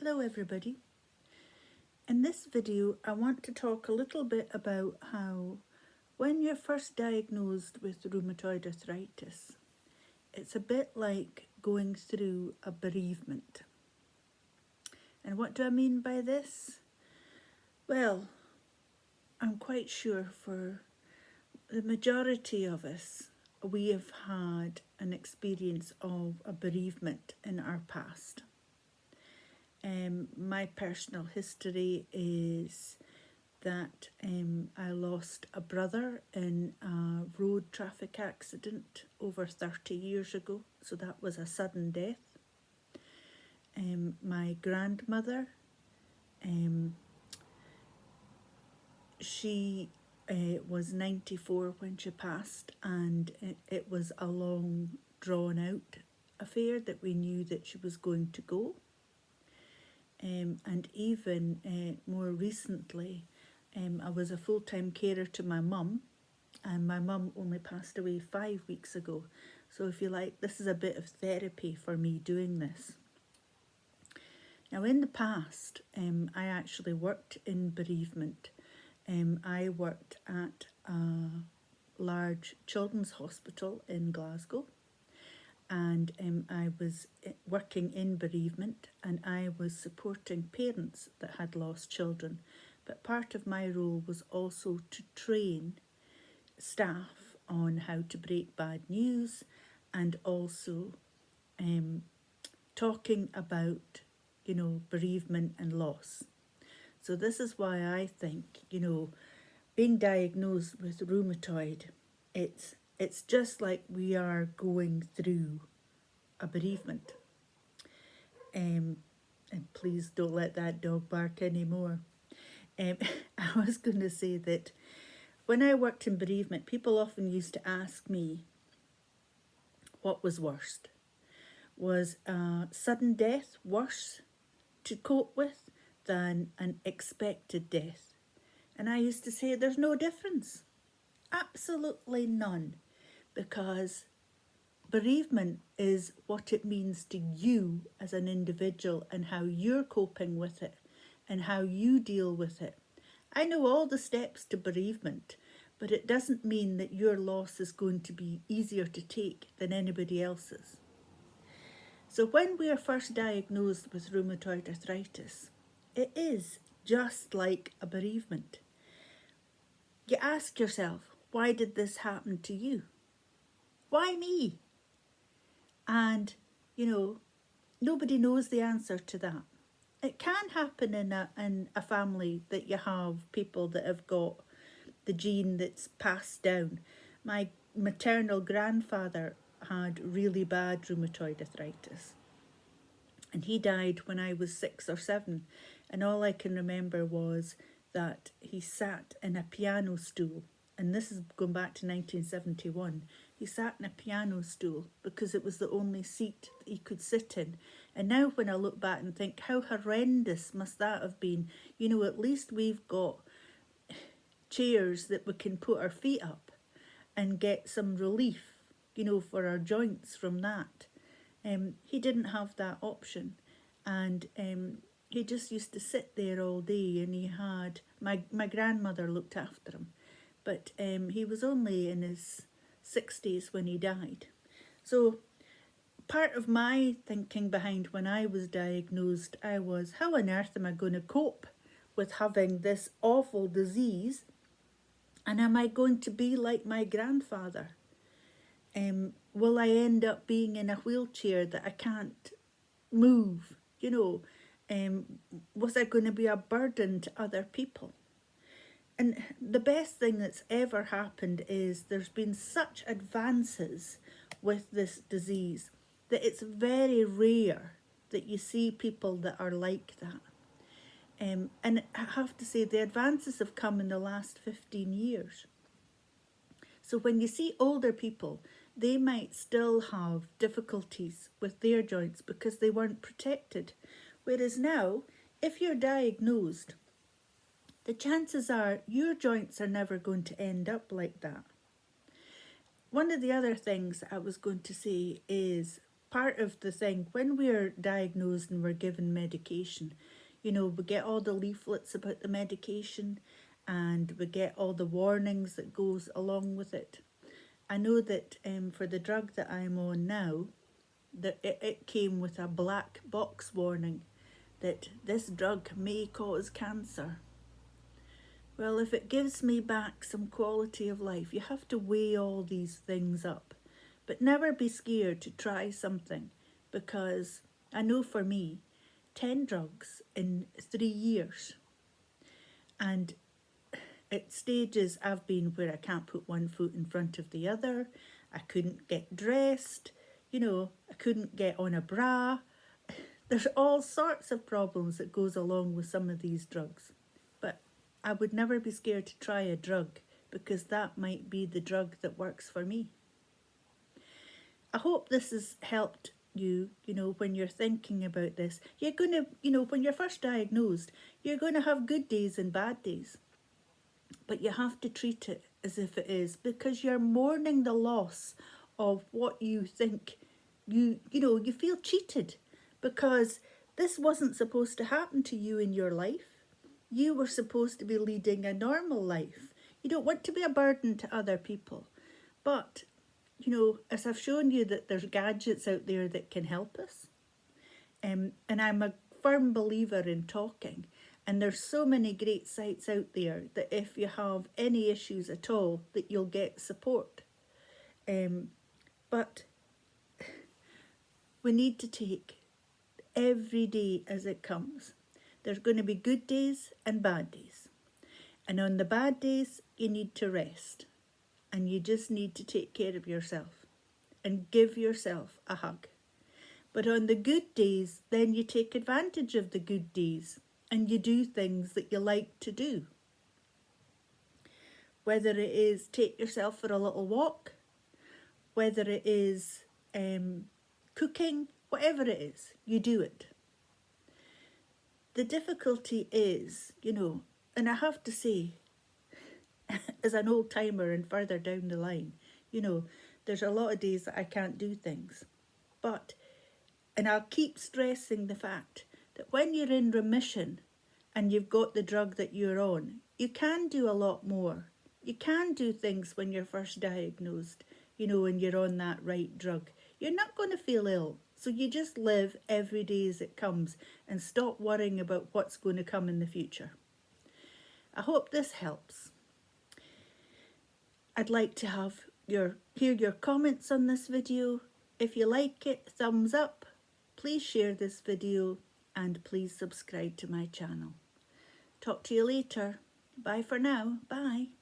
Hello everybody. In this video I want to talk a little bit about how when you're first diagnosed with rheumatoid arthritis, it's a bit like going through a bereavement. And what do I mean by this? Well, I'm quite sure for the majority of us, we have had an experience of a bereavement in our past. My personal history is that I lost a brother in a road traffic accident over 30 years ago, so that was a sudden death. My grandmother, she was 94 when she passed, and it was a long drawn out affair that we knew that she was going to go. And even more recently, I was a full-time carer to my mum, and my mum only passed away 5 weeks ago. So if you like, this is a bit of therapy for me doing this. Now in the past, I actually worked in bereavement. I worked at a large children's hospital in Glasgow, and I was working in bereavement, and I was supporting parents that had lost children. But part of my role was also to train staff on how to break bad news, and also talking about, bereavement and loss. So this is why I think, being diagnosed with rheumatoid, it's just like we are going through a bereavement. And please don't let that dog bark anymore. I was going to say that when I worked in bereavement, people often used to ask me what was worst. Was sudden death worse to cope with than an expected death? And I used to say there's no difference. Absolutely none. Because bereavement is what it means to you as an individual, and how you're coping with it and how you deal with it. I know all the steps to bereavement, but it doesn't mean that your loss is going to be easier to take than anybody else's. So when we are first diagnosed with rheumatoid arthritis, it is just like a bereavement. You ask yourself, why did this happen to you? Why me? And, nobody knows the answer to that. It can happen in a family that you have people that have got the gene that's passed down. My maternal grandfather had really bad rheumatoid arthritis, and he died when I was 6 or 7, and all I can remember was that he sat in a piano stool, and this is going back to 1971. He sat in a piano stool because it was the only seat that he could sit in. And now when I look back and think, how horrendous must that have been? At least we've got chairs that we can put our feet up and get some relief, for our joints from that. He didn't have that option, and he just used to sit there all day, and he had, my grandmother looked after him, but he was only in his 60s when he died. So part of my thinking behind when I was diagnosed, I was, how on earth am I going to cope with having this awful disease? And am I going to be like my grandfather? Will I end up being in a wheelchair that I can't move? Was I going to be a burden to other people? And the best thing that's ever happened is there's been such advances with this disease that it's very rare that you see people that are like that. And I have to say, the advances have come in the last 15 years. So when you see older people, they might still have difficulties with their joints because they weren't protected. Whereas now, if you're diagnosed, the chances are your joints are never going to end up like that. One of the other things I was going to say is part of the thing, when we're diagnosed and we're given medication, you know, we get all the leaflets about the medication and we get all the warnings that goes along with it. I know that for the drug that I'm on now, that it came with a black box warning that this drug may cause cancer. Well, if it gives me back some quality of life, you have to weigh all these things up. But never be scared to try something, because I know for me, 10 drugs in 3 years. And at stages I've been where I can't put one foot in front of the other. I couldn't get dressed, you know, I couldn't get on a bra. There's all sorts of problems that goes along with some of these drugs. But I would never be scared to try a drug, because that might be the drug that works for me. I hope this has helped you, you know, when you're thinking about this. You're going to, you know, when you're first diagnosed, you're going to have good days and bad days. But you have to treat it as if it is, because you're mourning the loss of what you think you know, you feel cheated because this wasn't supposed to happen to you in your life. You were supposed to be leading a normal life. You don't want to be a burden to other people. But, you know, as I've shown you, that there's gadgets out there that can help us. And I'm a firm believer in talking. And there's so many great sites out there that if you have any issues at all, that you'll get support. But we need to take every day as it comes. There's going to be good days and bad days. And on the bad days, you need to rest. And you just need to take care of yourself and give yourself a hug. But on the good days, then you take advantage of the good days and you do things that you like to do. Whether it is take yourself for a little walk, whether it is cooking, whatever it is, you do it. The difficulty is, you know, and I have to say, as an old timer and further down the line, you know, there's a lot of days that I can't do things. But, and I'll keep stressing the fact that when you're in remission and you've got the drug that you're on, you can do a lot more. You can do things when you're first diagnosed, you know, and you're on that right drug. You're not going to feel ill. So you just live every day as it comes and stop worrying about what's going to come in the future. I hope this helps. I'd like to hear your comments on this video. If you like it, thumbs up. Please share this video and please subscribe to my channel. Talk to you later. Bye for now. Bye.